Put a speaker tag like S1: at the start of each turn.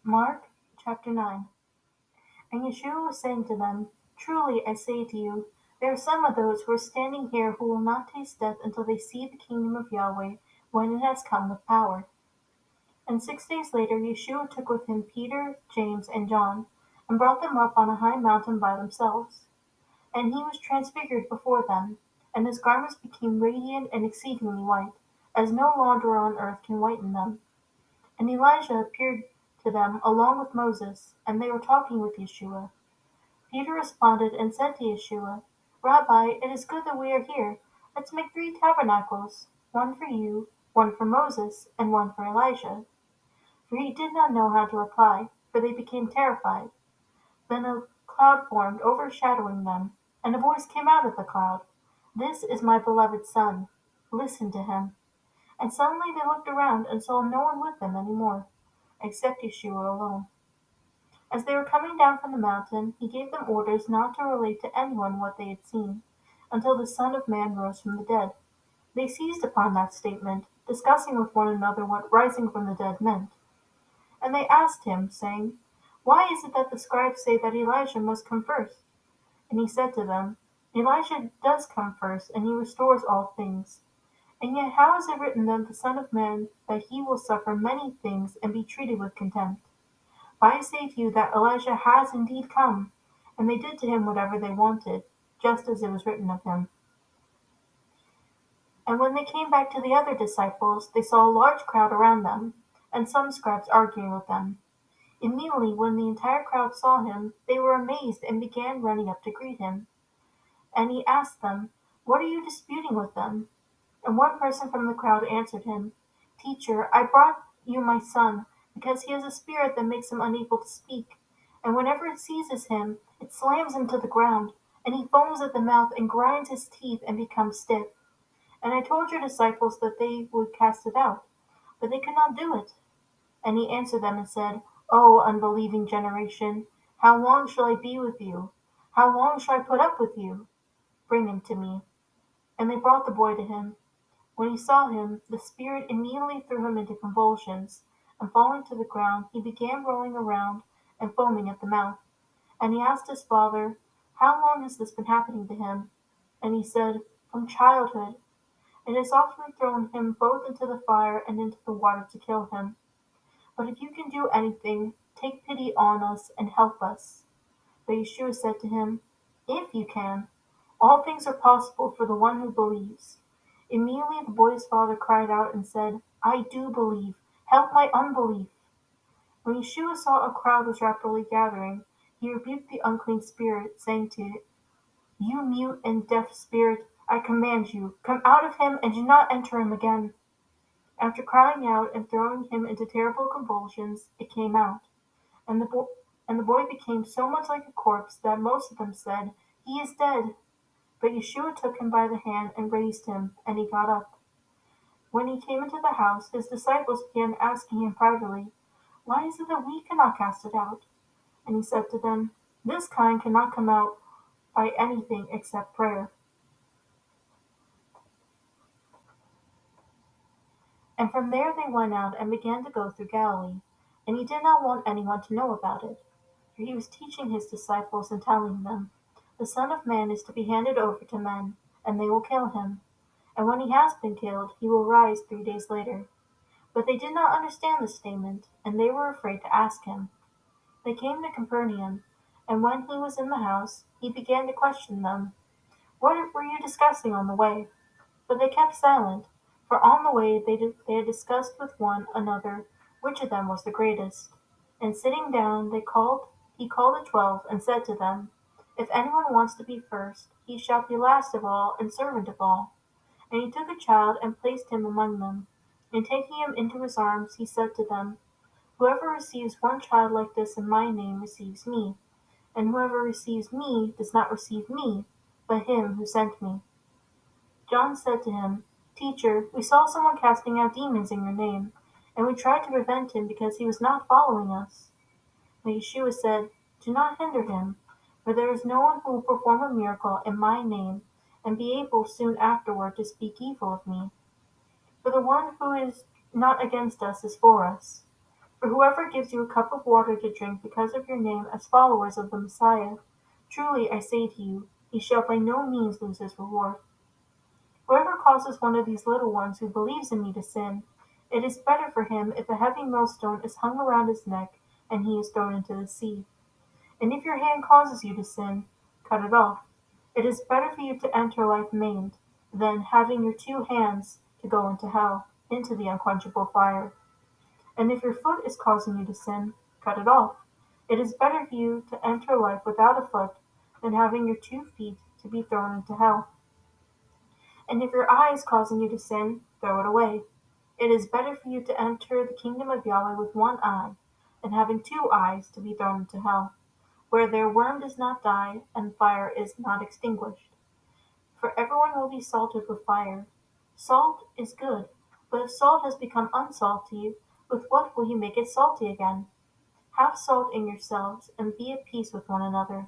S1: Mark chapter 9. And Yeshua was saying to them, Truly I say to you, there are some of those who are standing here who will not taste death until they see the kingdom of Yahweh when it has come with power. And 6 days later Yeshua took with him Peter, James, and John, and brought them up on a high mountain by themselves. And he was transfigured before them, and his garments became radiant and exceedingly white, as no launderer on earth can whiten them. And Elijah appeared to them along with Moses, and they were talking with Yeshua. Peter responded and said to Yeshua, Rabbi, it is good that we are here. Let's make 3 tabernacles, one for you, one for Moses, and one for Elijah. For he did not know how to reply, for they became terrified. Then a cloud formed, overshadowing them, and a voice came out of the cloud. This is my beloved Son. Listen to him. And suddenly they looked around and saw no one with them any more, except Yeshua alone. As they were coming down from the mountain, he gave them orders not to relate to anyone what they had seen, until the Son of Man rose from the dead. They seized upon that statement, discussing with one another what rising from the dead meant. And they asked him, saying, Why is it that the scribes say that Elijah must come first? And he said to them, Elijah does come first, and he restores all things. And yet how is it written of the Son of Man that he will suffer many things and be treated with contempt? But I say to you that Elijah has indeed come, and they did to him whatever they wanted, just as it was written of him. And when they came back to the other disciples, they saw a large crowd around them, and some scribes arguing with them. Immediately, when the entire crowd saw him, they were amazed and began running up to greet him. And he asked them, What are you disputing with them? And one person from the crowd answered him, Teacher, I brought you my son, because he has a spirit that makes him unable to speak. And whenever it seizes him, it slams him to the ground, and he foams at the mouth and grinds his teeth and becomes stiff. And I told your disciples that they would cast it out, but they could not do it. And he answered them and said, O unbelieving generation, how long shall I be with you? How long shall I put up with you? Bring him to me. And they brought the boy to him. When he saw him, the spirit immediately threw him into convulsions, and falling to the ground, he began rolling around and foaming at the mouth. And he asked his father, How long has this been happening to him? And he said, From childhood. It has often thrown him both into the fire and into the water to kill him. But if you can do anything, take pity on us and help us. But Yeshua said to him, If you can, all things are possible for the one who believes. Immediately the boy's father cried out and said, I do believe. Help my unbelief. When Yeshua saw a crowd was rapidly gathering, he rebuked the unclean spirit, saying to it, You mute and deaf spirit, I command you, come out of him and do not enter him again. After crying out and throwing him into terrible convulsions, it came out. And the boy became so much like a corpse that most of them said, He is dead. But Yeshua took him by the hand and raised him, and he got up. When he came into the house, his disciples began asking him privately, Why is it that we cannot cast it out? And he said to them, This kind cannot come out by anything except prayer. And from there they went out and began to go through Galilee. And he did not want anyone to know about it. For he was teaching his disciples and telling them, The Son of Man is to be handed over to men, and they will kill him. And when he has been killed, he will rise 3 days later. But they did not understand this statement, and they were afraid to ask him. They came to Capernaum, and when he was in the house, he began to question them. What were you discussing on the way? But they kept silent, for on the way they had discussed with one another which of them was the greatest. And sitting down, he called the 12 and said to them, If anyone wants to be first, he shall be last of all and servant of all. And he took a child and placed him among them. And taking him into his arms, he said to them, Whoever receives one child like this in my name receives me, and whoever receives me does not receive me, but him who sent me. John said to him, Teacher, we saw someone casting out demons in your name, and we tried to prevent him because he was not following us. But Yeshua said, Do not hinder him, for there is no one who will perform a miracle in my name and be able soon afterward to speak evil of me. For the one who is not against us is for us. For whoever gives you a cup of water to drink because of your name as followers of the Messiah, truly I say to you, he shall by no means lose his reward. Whoever causes one of these little ones who believes in me to sin, it is better for him if a heavy millstone is hung around his neck and he is thrown into the sea. And if your hand causes you to sin, cut it off. It is better for you to enter life maimed, than having your two hands to go into hell, into the unquenchable fire. And if your foot is causing you to sin, cut it off. It is better for you to enter life without a foot, than having your 2 feet to be thrown into hell. And if your eye is causing you to sin, throw it away. It is better for you to enter the kingdom of Yahweh with one eye, than having 2 eyes to be thrown into hell, where their worm does not die, and fire is not extinguished. For everyone will be salted with fire. Salt is good, but if salt has become unsalty, with what will you make it salty again? Have salt in yourselves, and be at peace with one another.